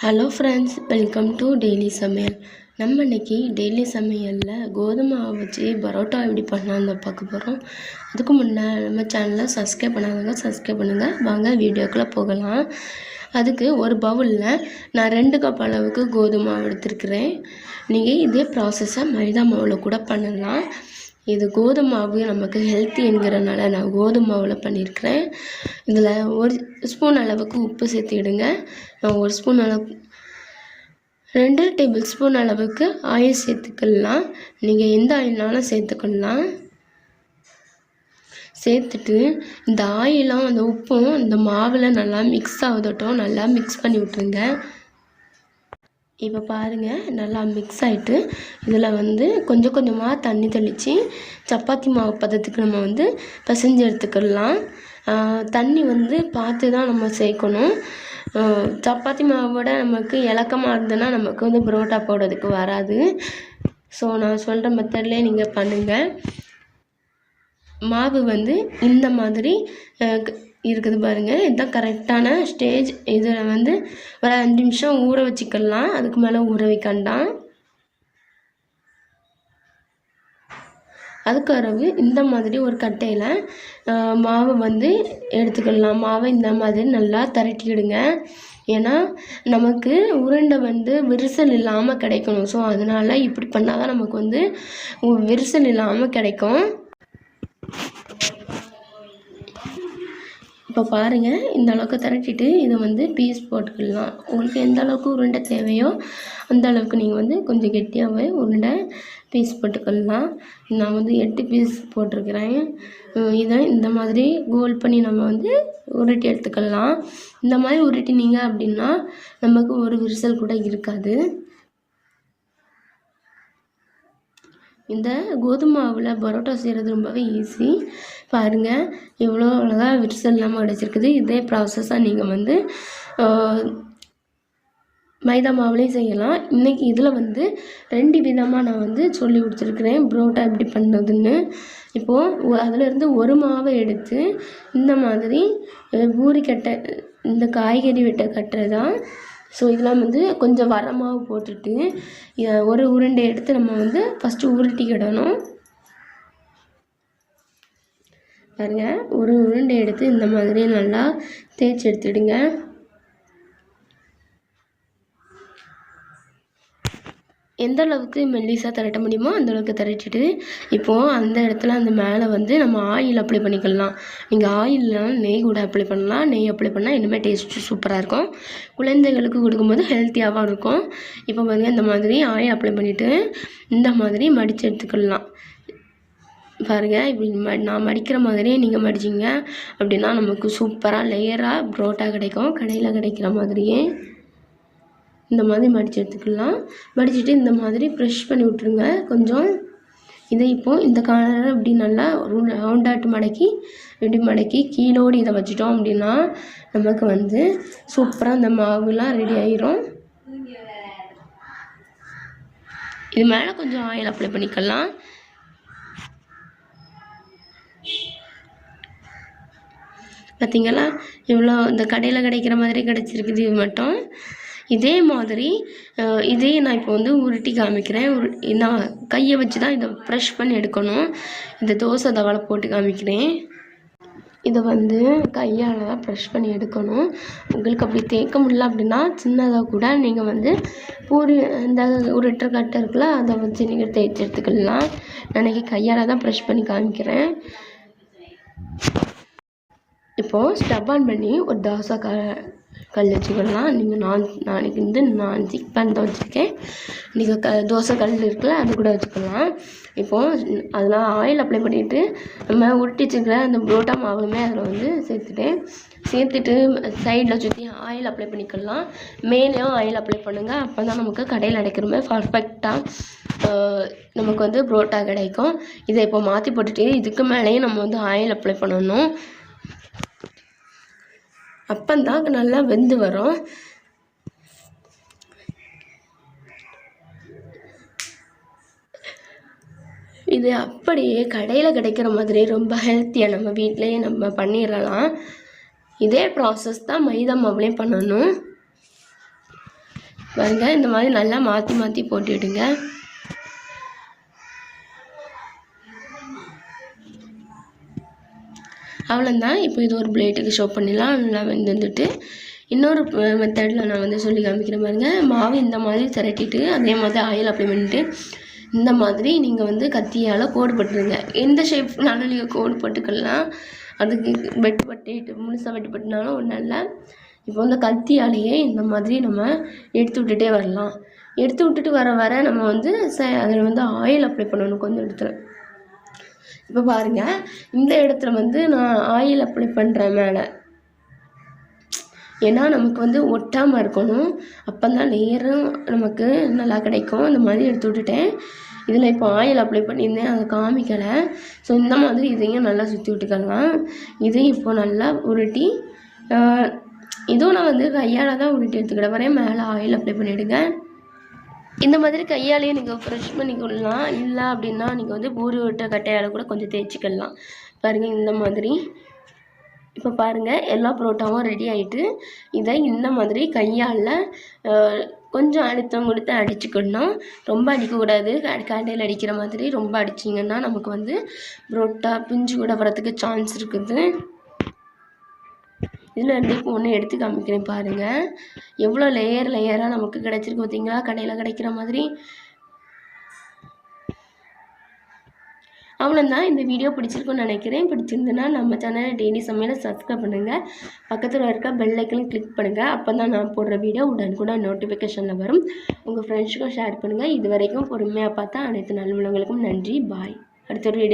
Hello friends, welcome to daily சமையல். நம்ம இன்றைக்கி டெய்லி சமையலில் கோதுமை மாவு வச்சு பரோட்டா எப்படி பண்ணலான்னு பார்க்க போகிறோம். அதுக்கு முன்னே நம்ம சேனலை சப்ஸ்கிரைப் பண்ணாதவங்க சப்ஸ்கிரைப் பண்ணுங்கள். வாங்க வீடியோக்குள்ளே போகலாம். அதுக்கு ஒரு பவுலில் நான் 2 கப் அளவுக்கு கோதுமை மாவு எடுத்துருக்கிறேன். நீங்கள் இதே ப்ராசஸை மைதா மாவில் கூட பண்ணலாம். இது கோதுமை மாவு நமக்கு ஹெல்த்தி என்கிறனால நான் கோதுமை மாவில் பண்ணியிருக்கிறேன். இதில் 1 ஸ்பூன் அளவுக்கு உப்பு சேர்த்துடுங்க. 1 ஸ்பூன் அளவு 2 டேபிள் ஸ்பூன் அளவுக்கு ஆயில் சேர்த்துக்கலாம். நீங்கள் எந்த ஆயில்னாலும் சேர்த்துக்கலாம். சேர்த்துட்டு இந்த ஆயிலும் அந்த உப்பும் இந்த மாவில் நல்லா மிக்ஸ் ஆகுதட்டும், நல்லா மிக்ஸ் பண்ணி விட்ருங்க. இப்போ பாருங்கள், நல்லா மிக்ஸ் ஆகிட்டு இதில் கொஞ்சம் கொஞ்சமாக தண்ணி தெளித்து சப்பாத்தி மாவு பதத்துக்கு நம்ம பிசைஞ்சு எடுத்துக்கலாம். தண்ணி பார்த்து தான் நம்ம சேர்க்கணும். சப்பாத்தி மாவோட நமக்கு இலக்கமாக இருந்ததுன்னா நமக்கு பரோட்டா போடுறதுக்கு வராது. ஸோ நான் சொல்கிற மெத்தட்லேயே நீங்கள் பண்ணுங்கள். மாவு இந்த மாதிரி இருக்குது பாருங்கள். இதுதான் கரெக்டான ஸ்டேஜ். இதில் ஒரு 5 நிமிஷம் ஊற வச்சுக்கலாம். அதுக்கு மேலே ஊற வைக்கண்டாம். அதுக்கு பிறகு இந்த மாதிரி ஒரு கட்டையில் மாவை எடுத்துக்கலாம். மாவை இந்த மாதிரி நல்லா திரட்டிக்கிடுங்க. ஏன்னா நமக்கு உருண்டை விரிசல் இல்லாமல் கிடைக்கணும். ஸோ அதனால் இப்படி பண்ணால் தான் நமக்கு விரிசல் இல்லாமல் கிடைக்கும். இப்போ பாருங்கள், இந்த அளவுக்கு திரட்டிட்டு இதை பீஸ் போட்டுக்கலாம். உங்களுக்கு எந்த அளவுக்கு உருண்டை தேவையோ அந்த அளவுக்கு நீங்கள் கொஞ்சம் கெட்டியாகவே உருண்டை பீஸ் போட்டுக்கலாம். நான் 8 பீஸ் போட்டிருக்கிறேன். இதை இந்த மாதிரி கோல் பண்ணி நம்ம உருட்டி எடுத்துக்கலாம். இந்த மாதிரி உருட்டினீங்க அப்படின்னா நமக்கு ஒரு விரிசல் கூட இருக்காது. இந்த கோதுமை மாவில் பரோட்டா செய்கிறது ரொம்பவே ஈஸி. பாருங்கள், எவ்வளோ அழகாக விரிசல் இல்லாமல் கிடச்சிருக்குது. இதே ப்ராசஸாக நீங்கள் மைதா மாவுலேயும் செய்யலாம். இன்றைக்கி இதில் 2 விதமாக நான் சொல்லி கொடுத்துருக்குறேன் பரோட்டா எப்படி பண்ணுறதுன்னு. இப்போது அதிலேருந்து ஒரு மாவை எடுத்து இந்த மாதிரி பூரிக்கட்டை, இந்த காய்கறி வெட்ட கட்டை தான். ஸோ இதெல்லாம் கொஞ்சம் வர மாவு போட்டுட்டு ஒரு உருண்டை எடுத்து நம்ம ஃபஸ்ட்டு உருட்டிக்கிடணும். பாருங்கள், ஒரு உருண்டை எடுத்து இந்த மாதிரி நல்லா தேய்ச்சி எடுத்துடுங்க. எந்த அளவுக்கு மெல்லிஸாக திரட்ட முடியுமோ அந்தளவுக்கு திரட்டிட்டு இப்போது அந்த இடத்துல அந்த மேலே நம்ம ஆயில் அப்ளை பண்ணிக்கலாம். நீங்கள் ஆயில்லாம் நெய் கூட அப்ளை பண்ணலாம். நெய் அப்ளை பண்ணால் இன்னுமே டேஸ்ட்டு சூப்பராக இருக்கும். குழந்தைகளுக்கு கொடுக்கும்போது ஹெல்த்தியாகவும் இருக்கும். இப்போ பாருங்கள், இந்த மாதிரி ஆயில் அப்ளை பண்ணிவிட்டு இந்த மாதிரி மடித்து எடுத்துக்கலாம். பாருங்கள், இப்படி நான் மடிக்கிற மாதிரியே நீங்கள் மடிச்சிங்க அப்படின்னா நமக்கு சூப்பராக லேயராக பரோட்டா கிடைக்கும். கடையில் கிடைக்கிற மாதிரியே இந்த மாதிரி மடித்து எடுத்துக்கலாம். மடிச்சுட்டு இந்த மாதிரி ப்ரெஷ் பண்ணி விட்ருங்க கொஞ்சம். இதை இப்போது இந்த காலரை இப்படி நல்லா ரவுண்டாட்டு மடக்கி இப்படி மடக்கி கீழோடு இதை வச்சிட்டோம் அப்படின்னா நமக்கு சூப்பராக இந்த மாவுலாம் ரெடி ஆயிரும். இது மேலே கொஞ்சம் ஆயில் அப்ளை பண்ணிக்கலாம். பார்த்தீங்களா, இவ்வளோ இந்த கடையில் கிடைக்கிற மாதிரி கிடச்சிருக்குது. இது மட்டும் இதே மாதிரி இதே நான் இப்போ உருட்டி காமிக்கிறேன். நான் கையை வச்சு தான் இதை ப்ரெஷ் பண்ணி எடுக்கணும். இந்த தோசை தவாவில் போட்டு காமிக்கிறேன். இதை கையால் தான் ப்ரெஷ் பண்ணி எடுக்கணும். உங்களுக்கு அப்படி தேய்க்க முடியல அப்படின்னா சின்னதாக கூட நீங்கள் பூரி இந்த உருட்டுற கட்டை இருக்குல்ல, அதை வச்சு நீங்கள் தேய்ச்சி எடுத்துக்கலாம். நான் இன்றைக்கி கையால் தான் ப்ரெஷ் பண்ணி காமிக்கிறேன். இப்போது ஸ்டவ் ஆன் பண்ணி ஒரு தோசை கல் வச்சுக்கலாம். நீங்கள் நாளைக்கு நான் ஸ்டிக் பேன் தான் வச்சுருக்கேன். நீங்கள் தோசை கல் இருக்குல்ல, அது கூட வச்சுக்கலாம். இப்போது அதெல்லாம் ஆயில் அப்ளை பண்ணிவிட்டு நம்ம உருட்டி வச்சுக்கிற அந்த பரோட்டா மாவுமே அதில் சேர்த்துட்டு சைடில் சுற்றி ஆயில் அப்ளை பண்ணிக்கலாம். மேலேயும் ஆயில் அப்ளை பண்ணுங்கள். அப்போ தான் நமக்கு கடையில் கிடைக்கிற மாதிரி பர்ஃபெக்டாக நமக்கு பரோட்டா கிடைக்கும். இதை இப்போ மாற்றி போட்டுட்டு இதுக்கு மேலேயும் நம்ம ஆயில் அப்ளை பண்ணணும். அப்பந்தான் நல்லா வெந்து வரும். இது அப்படியே கடையில் கிடைக்கிற மாதிரி ரொம்ப ஹெல்த்தியாக நம்ம வீட்டிலையே நம்ம பண்ணிடலாம். இதே ப்ராசஸ் தான் மைதா மாவுலேயும் பண்ணணும். பாருங்கள், இந்த மாதிரி நல்லா மாற்றி மாற்றி போட்டுவிடுங்க. அவ்வளோதான். இப்போ இது ஒரு பிளேட்டுக்கு ஷோ பண்ணிடலாம். நல்லா வந்துட்டு இன்னொரு மெத்தடில் நான் வந்து சொல்லி காமிக்கிறேன் பாருங்க. மாவு இந்த மாதிரி திரட்டிட்டு அதே மாதிரி ஆயில் அப்ளை பண்ணிட்டு இந்த மாதிரி நீங்கள் வந்து கத்தியால் கோடு போட்டுருங்க. எந்த ஷேப்னாலும் நீங்கள் கோடு போட்டுக்கலாம். அதுக்கு வெட்டுப்பட்டு முழுசாக வெட்டுப்பட்டுனாலும் ஒன்றும் இல்லை. இப்போ வந்து கத்தியாலேயே இந்த மாதிரி நம்ம எடுத்து விட்டுட்டே வரலாம். எடுத்து விட்டுட்டு வர வர நம்ம வந்து அதில் வந்து ஆயில் அப்ளை பண்ணணும் கொஞ்சம் இடத்துல. இப்போ பாருங்கள், இந்த இடத்துல வந்து நான் ஆயில் அப்ளை பண்ணுறேன் மேலே. ஏன்னா நமக்கு வந்து ஒட்டாமல் இருக்கணும். அப்போ தான் லேயரும் நமக்கு நல்லா கிடைக்கும். அந்த மாதிரி எடுத்து விட்டுட்டேன். இதில் இப்போ ஆயில் அப்ளை பண்ணியிருந்தேன், அதை காமிக்கலை. ஸோ இந்த மாதிரி இதையும் நல்லா சுற்றி விட்டுக்கலாம். இதையும் இப்போ நல்லா உருட்டி இதுவும் நான் வந்து கையால் தான் உருட்டி எடுத்துக்கிட வரேன். மேலே ஆயில் அப்ளை பண்ணிவிடுங்க. இந்த மாதிரி கையாலேயே நீங்கள் ப்ரெஷ் பண்ணிக்கொள்ளலாம். இல்லை அப்படின்னா நீங்கள் வந்து பூரி விட்ட கட்டையால் கூட கொஞ்சம் தேய்ச்சிக்கலாம். பாருங்கள், இந்த மாதிரி. இப்போ பாருங்கள், எல்லா புரோட்டாவும் ரெடி ஆகிட்டு இதை இந்த மாதிரி கையால் கொஞ்சம் அழுத்தம் கொடுத்து அடிச்சுக்கணும். ரொம்ப அடிக்கக்கூடாது. கடையில் அடிக்கிற மாதிரி ரொம்ப அடிச்சிங்கன்னா நமக்கு வந்து புரோட்டா பிஞ்சு கூட வரதுக்கு சான்ஸ் இருக்குது. இதில் ரெண்டு இப்போ ஒன்று எடுத்து காமிக்கிறேன் பாருங்கள். எவ்வளோ லேயராக நமக்கு கிடச்சிருக்கு பார்த்தீங்களா, கடையில் கிடைக்கிற மாதிரி. அவ்வளோதான். இந்த வீடியோ பிடிச்சிருக்குன்னு நினைக்கிறேன். பிடிச்சிருந்துன்னா நம்ம சேனலை டெய்லி சமையலை சப்ஸ்கிரைப் பண்ணுங்கள். பக்கத்தில் இருக்க பெல் ஐக்கனையும் கிளிக் பண்ணுங்கள். அப்போ தான் நான் போடுற வீடியோ உடனுக்குடன் நோட்டிஃபிகேஷனில் வரும். உங்கள் ஃப்ரெண்ட்ஸுக்கும் ஷேர் பண்ணுங்கள். இது வரைக்கும் பொறுமையாக பார்த்தா அனைத்து நல்லுள்ளவங்களுக்கும் நன்றி. பாய். அடுத்த ஒரு வீடியோ